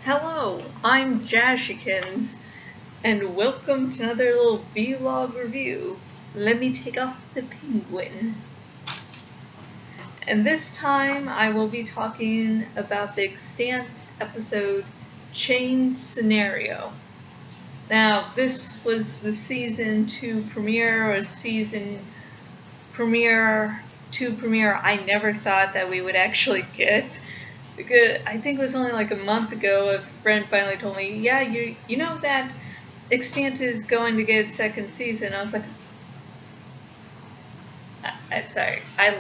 Hello, I'm Jashikins, and welcome to another little vlog review. Let me take off the penguin. And this time I will be talking about the Extant episode Change Scenario. Now, this was the season 2 premiere, or season premiere 2 premiere I never thought that we would actually get. Because I think it was only like a month ago a friend finally told me, yeah, you know that Extant is going to get its second season. I was like, sorry, I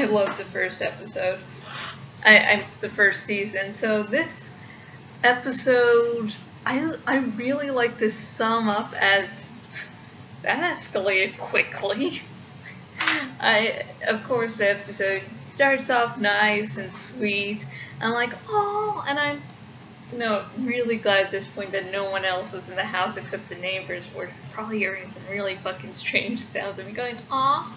love the first episode. I'm the first season. So this episode, I really like to sum up as that escalated quickly. Of course, the episode starts off nice and sweet. I'm like, oh, and I'm really glad at this point that no one else was in the house except the neighbors were probably hearing some really fucking strange sounds of me going, aw.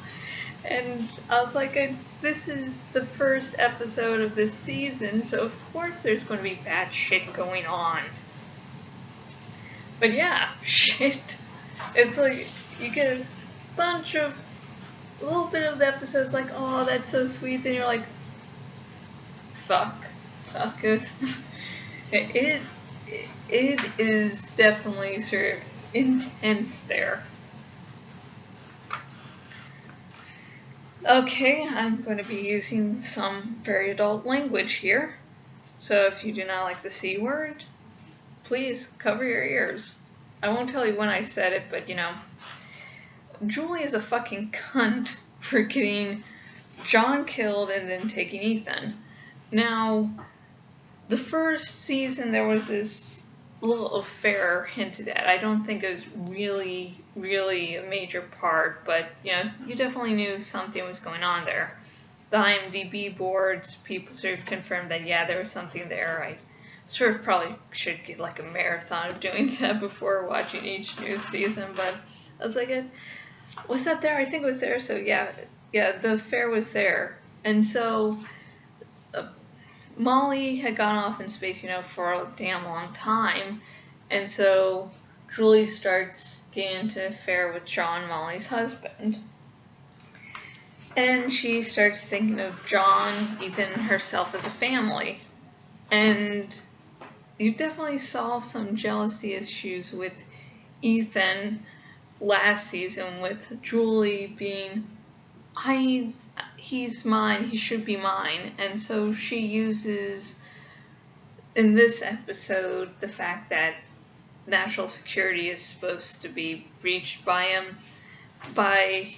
And I was like, this is the first episode of this season, so of course there's going to be bad shit going on. But yeah, shit. It's like, you get a bunch of, a little bit of the episodes like, oh, that's so sweet, then you're like, fuck it. It is definitely sort of intense there. Okay, I'm going to be using some very adult language here. So if you do not like the C word, please cover your ears. I won't tell you when I said it, but Julie is a fucking cunt for getting John killed and then taking Ethan. Now, the first season there was this little affair hinted at. I don't think it was really a major part, but you definitely knew something was going on there. The IMDb boards, people sort of confirmed that there was something there. I sort of probably should get like a marathon of doing that before watching each new season, but I was like, was that there? I think it was there. So yeah, the affair was there, and so Molly had gone off in space, for a damn long time, and so Julie starts getting into an affair with John, Molly's husband. And she starts thinking of John, Ethan, and herself as a family. And you definitely saw some jealousy issues with Ethan last season, with Julie being, he's mine, he should be mine. And so she uses, in this episode, the fact that national security is supposed to be breached by him by,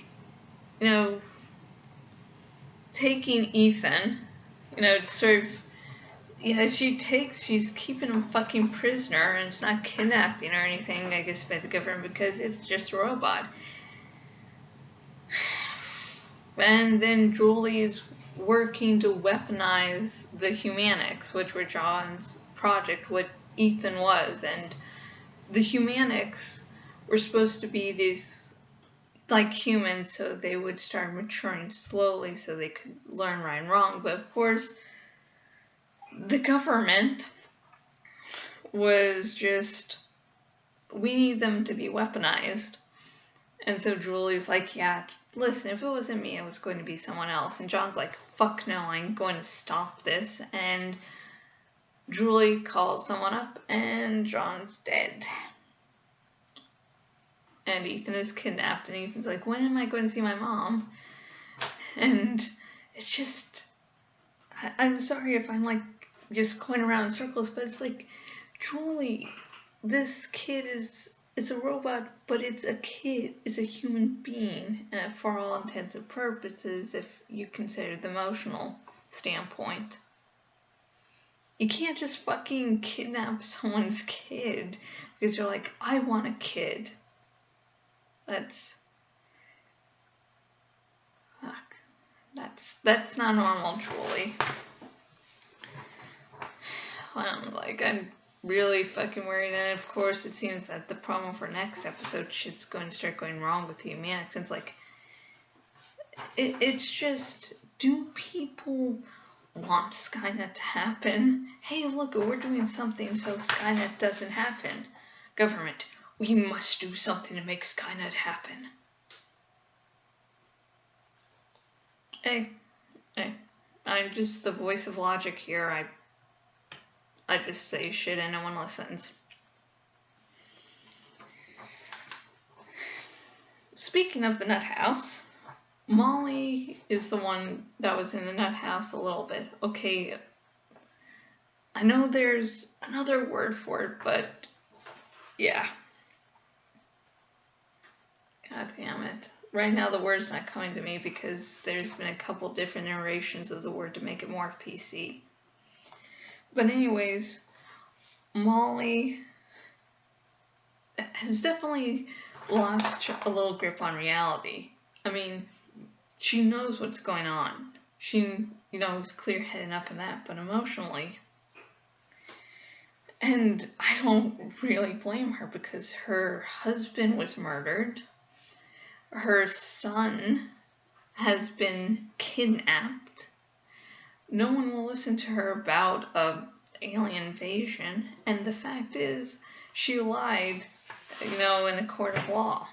taking Ethan, sort of, she's keeping him fucking prisoner, and it's not kidnapping or anything, I guess, by the government, because it's just a robot. And then Julie is working to weaponize the Humanics, which were John's project, what Ethan was. And the Humanics were supposed to be these, like humans, so they would start maturing slowly so they could learn right and wrong. But of course, the government was just, we need them to be weaponized. And so Julie's like, listen, if it wasn't me, it was going to be someone else. And John's like, fuck no, I'm going to stop this. And Julie calls someone up, and John's dead. And Ethan is kidnapped, and Ethan's like, when am I going to see my mom? And it's just, I'm sorry if I'm like just going around in circles, but it's like, Julie, this kid it's a robot, but it's a kid. It's a human being, and for all intents and purposes, if you consider the emotional standpoint. You can't just fucking kidnap someone's kid because you're like, I want a kid. That's not normal, Julie. I'm really fucking worried, and of course it seems that the problem for next episode, shit's going to start going wrong with the Humanics. It's like, it's just, do people want Skynet to happen. Hey, look, we're doing something so Skynet doesn't happen. Government, we must do something to make Skynet happen. Hey, I'm just the voice of logic here. I just say shit and no one listens. Speaking of the nut house, Molly is the one that was in the nut house a little bit. Okay, I know there's another word for it, but yeah. God damn it. Right now the word's not coming to me because there's been a couple different iterations of the word to make it more PC. But anyways, Molly has definitely lost a little grip on reality. I mean, she knows what's going on. She, is clear-headed enough in that, but emotionally. And I don't really blame her because her husband was murdered. Her son has been kidnapped. No one will listen to her about an alien invasion. And the fact is, she lied, in a court of law.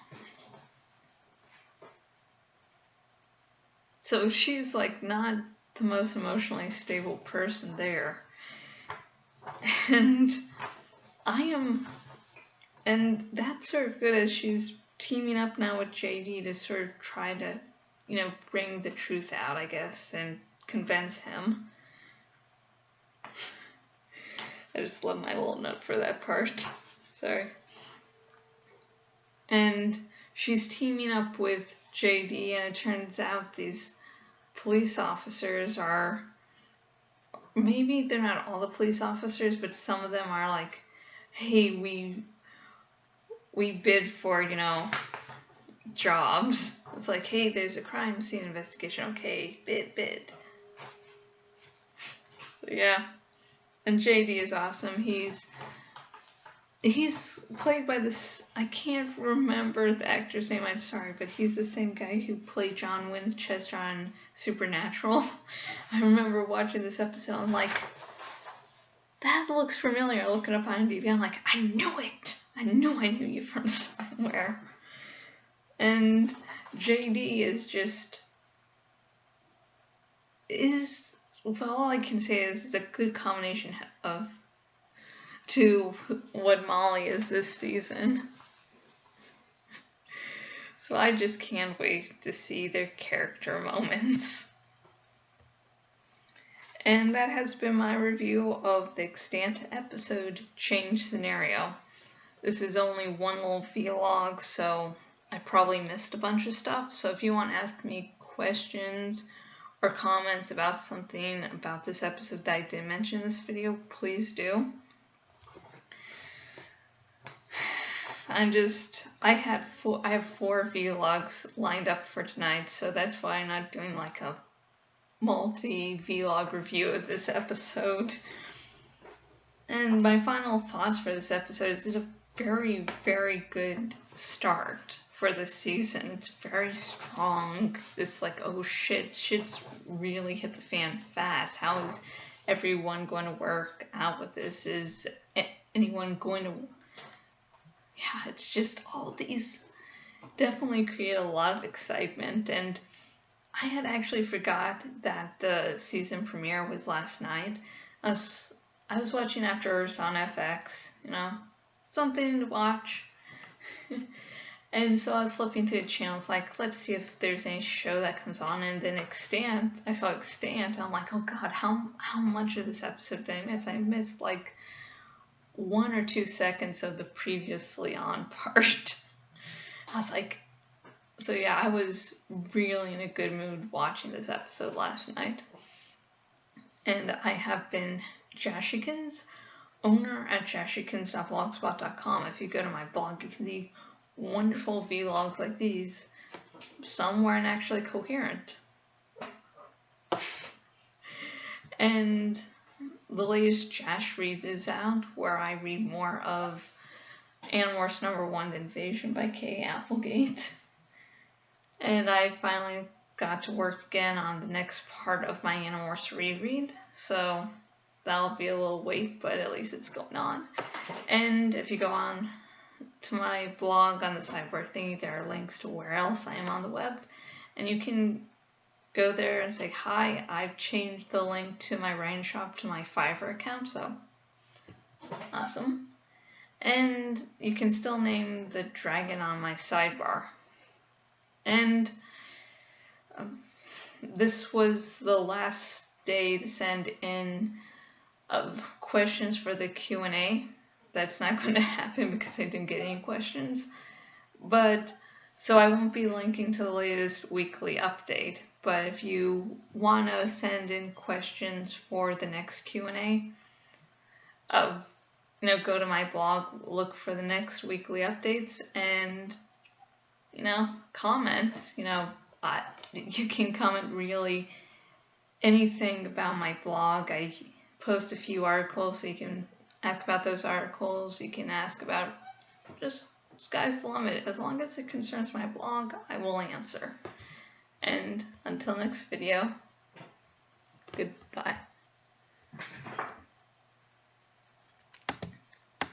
So she's not the most emotionally stable person there. And and that's sort of good as she's teaming up now with JD to sort of try to, bring the truth out, I guess, and convince him. I just love my little note for that part. Sorry. And she's teaming up with JD, and it turns out these police officers are, maybe they're not all the police officers, but some of them are like, hey, we bid for, jobs. It's like, hey, there's a crime scene investigation. Okay, bid. So yeah. And JD is awesome. He's played by this, I can't remember the actor's name, I'm sorry, but he's the same guy who played John Winchester on Supernatural. I remember watching this episode, I'm like, that looks familiar. Looking up on IMDb, I'm like, I knew it! I knew you from somewhere. And JD all I can say is it's a good combination to what Molly is this season. So I just can't wait to see their character moments. And that has been my review of the Extant episode, Change Scenario. This is only one little vlog, so I probably missed a bunch of stuff. So if you want to ask me questions or comments about something about this episode that I didn't mention in this video, please do. I have 4 vlogs lined up for tonight, so that's why I'm not doing a multi-vlog review of this episode. And my final thoughts for this episode is it's a very, very good start for this season. It's very strong. It's oh shit's really hit the fan fast. How is everyone going to work out with this? Is anyone going to... Yeah, it's just all these definitely create a lot of excitement. And I had actually forgot that the season premiere was last night. I was watching after Earth on FX, something to watch. And so I was flipping through the channels, let's see if there's any show that comes on. And then Extant, I saw Extant, and I'm like, oh god, how much of this episode did I miss? I missed 1 or 2 seconds of the previously on part. I was like, so yeah, I was really in a good mood watching this episode last night. And I have been Jashikins, owner at jashikins.blogspot.com. If you go to my blog, you can see wonderful vlogs like these. Some weren't actually coherent. And the latest Jash Reads is out, where I read more of Animorphs #1, The Invasion by Kay Applegate. And I finally got to work again on the next part of my anniversary read, so that'll be a little wait, but at least it's going on. And if you go on to my blog on the sidebar thingy, there are links to where else I am on the web, and you can go there and say, hi, I've changed the link to my writing shop to my Fiverr account, so awesome. And you can still name the dragon on my sidebar. And this was the last day to send in of questions for the Q&A. That's not going to happen because I didn't get any questions. But so I won't be linking to the latest weekly update. But if you want to send in questions for the next Q&A, go to my blog, look for the next weekly updates, and comment. You can comment really anything about my blog. I post a few articles, so you can ask about those articles. You can ask about just sky's the limit. As long as it concerns my blog, I will answer. And until next video, goodbye.